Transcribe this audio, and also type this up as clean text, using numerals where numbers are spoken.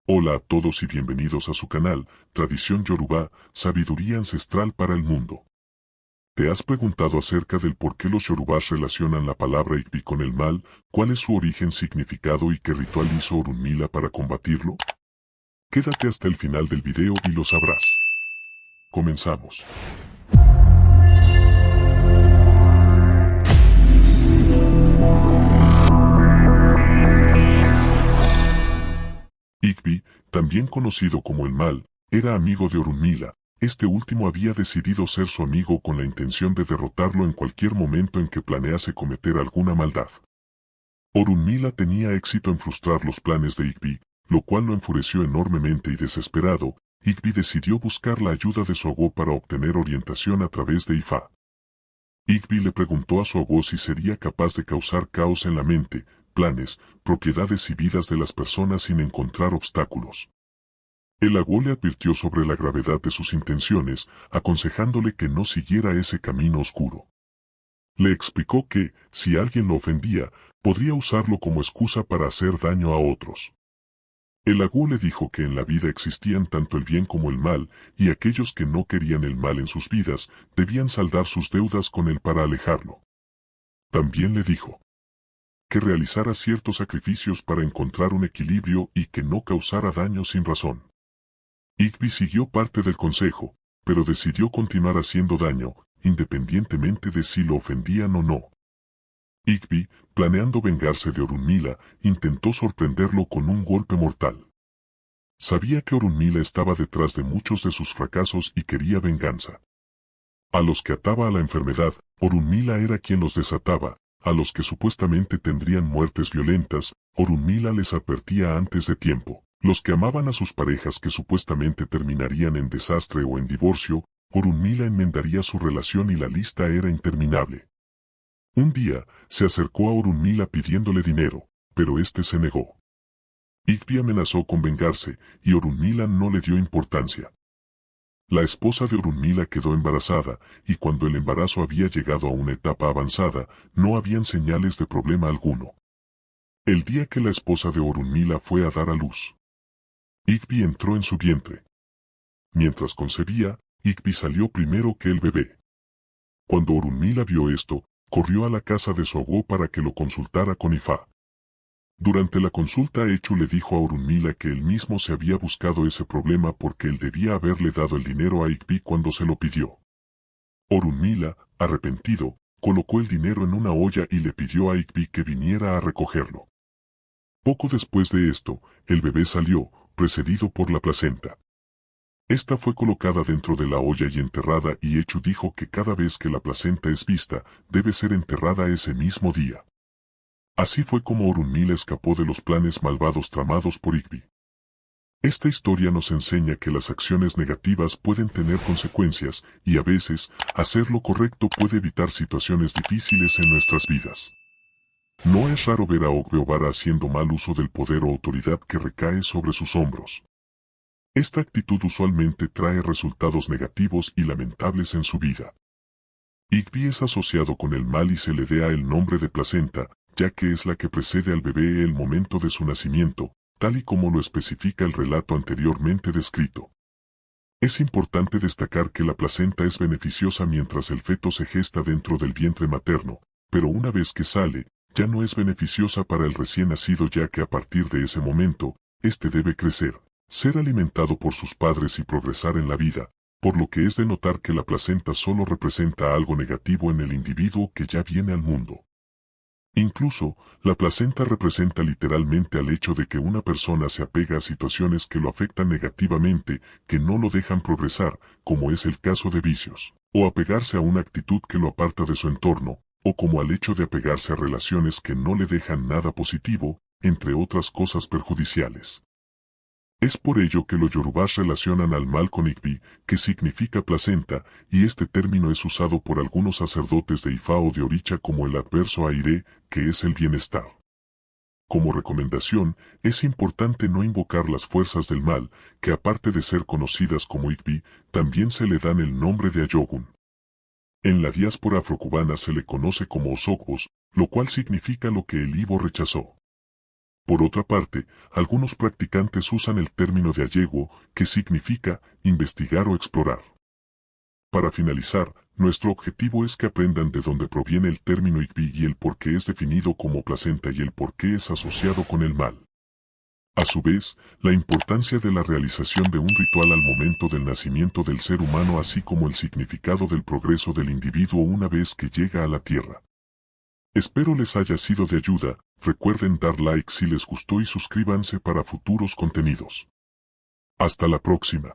Hola a todos y bienvenidos a su canal, Tradición Yoruba, Sabiduría Ancestral para el Mundo. ¿Te has preguntado acerca del por qué los yorubás relacionan la palabra Igbi con el mal, cuál es su origen, significado y qué ritual hizo Orunmila para combatirlo? Quédate hasta el final del video y lo sabrás. Comenzamos. Igbi, también conocido como el mal, era amigo de Orunmila. Este último había decidido ser su amigo con la intención de derrotarlo en cualquier momento en que planease cometer alguna maldad. Orunmila tenía éxito en frustrar los planes de Igbi, lo cual lo enfureció enormemente y desesperado. Igbi decidió buscar la ayuda de su agó para obtener orientación a través de Ifá. Igbi le preguntó a su agó si sería capaz de causar caos en la mente, planes, propiedades y vidas de las personas sin encontrar obstáculos. El agó le advirtió sobre la gravedad de sus intenciones, aconsejándole que no siguiera ese camino oscuro. Le explicó que, si alguien lo ofendía, podría usarlo como excusa para hacer daño a otros. El agó le dijo que en la vida existían tanto el bien como el mal, y aquellos que no querían el mal en sus vidas, debían saldar sus deudas con él para alejarlo. También le dijo que realizara ciertos sacrificios para encontrar un equilibrio y que no causara daño sin razón. Igbi siguió parte del consejo, pero decidió continuar haciendo daño, independientemente de si lo ofendían o no. Igbi, planeando vengarse de Orunmila, intentó sorprenderlo con un golpe mortal. Sabía que Orunmila estaba detrás de muchos de sus fracasos y quería venganza. A los que ataba a la enfermedad, Orunmila era quien los desataba. A los que supuestamente tendrían muertes violentas, Orunmila les advertía antes de tiempo. Los que amaban a sus parejas que supuestamente terminarían en desastre o en divorcio, Orunmila enmendaría su relación y la lista era interminable. Un día, se acercó a Orunmila pidiéndole dinero, pero este se negó. Igbi amenazó con vengarse, y Orunmila no le dio importancia. La esposa de Orunmila quedó embarazada, y cuando el embarazo había llegado a una etapa avanzada, no habían señales de problema alguno. El día que la esposa de Orunmila fue a dar a luz, Igbi entró en su vientre. Mientras concebía, Igbi salió primero que el bebé. Cuando Orunmila vio esto, corrió a la casa de su agó para que lo consultara con Ifá. Durante la consulta Echu le dijo a Orunmila que él mismo se había buscado ese problema porque él debía haberle dado el dinero a Igbi cuando se lo pidió. Orunmila, arrepentido, colocó el dinero en una olla y le pidió a Igbi que viniera a recogerlo. Poco después de esto, el bebé salió, precedido por la placenta. Esta fue colocada dentro de la olla y enterrada, y Echu dijo que cada vez que la placenta es vista, debe ser enterrada ese mismo día. Así fue como Orunmila escapó de los planes malvados tramados por Igbi. Esta historia nos enseña que las acciones negativas pueden tener consecuencias, y a veces, hacer lo correcto puede evitar situaciones difíciles en nuestras vidas. No es raro ver a Ogbe Obara haciendo mal uso del poder o autoridad que recae sobre sus hombros. Esta actitud usualmente trae resultados negativos y lamentables en su vida. Igbi es asociado con el mal y se le da el nombre de placenta, ya que es la que precede al bebé el momento de su nacimiento, tal y como lo especifica el relato anteriormente descrito. Es importante destacar que la placenta es beneficiosa mientras el feto se gesta dentro del vientre materno, pero una vez que sale, ya no es beneficiosa para el recién nacido, ya que a partir de ese momento, éste debe crecer, ser alimentado por sus padres y progresar en la vida, por lo que es de notar que la placenta solo representa algo negativo en el individuo que ya viene al mundo. Incluso, la placenta representa literalmente al hecho de que una persona se apega a situaciones que lo afectan negativamente, que no lo dejan progresar, como es el caso de vicios, o apegarse a una actitud que lo aparta de su entorno, o como al hecho de apegarse a relaciones que no le dejan nada positivo, entre otras cosas perjudiciales. Es por ello que los yorubás relacionan al mal con Igbi, que significa placenta, y este término es usado por algunos sacerdotes de Ifá o de Oricha como el adverso aire, que es el bienestar. Como recomendación, es importante no invocar las fuerzas del mal, que aparte de ser conocidas como Igbi, también se le dan el nombre de Ayogun. En la diáspora afrocubana se le conoce como Osogbos, lo cual significa lo que el Ibo rechazó. Por otra parte, algunos practicantes usan el término de Ayegwo, que significa investigar o explorar. Para finalizar, nuestro objetivo es que aprendan de dónde proviene el término Igbi y el por qué es definido como placenta y el por qué es asociado con el mal. A su vez, la importancia de la realización de un ritual al momento del nacimiento del ser humano así como el significado del progreso del individuo una vez que llega a la Tierra. Espero les haya sido de ayuda, recuerden dar like si les gustó y suscríbanse para futuros contenidos. Hasta la próxima.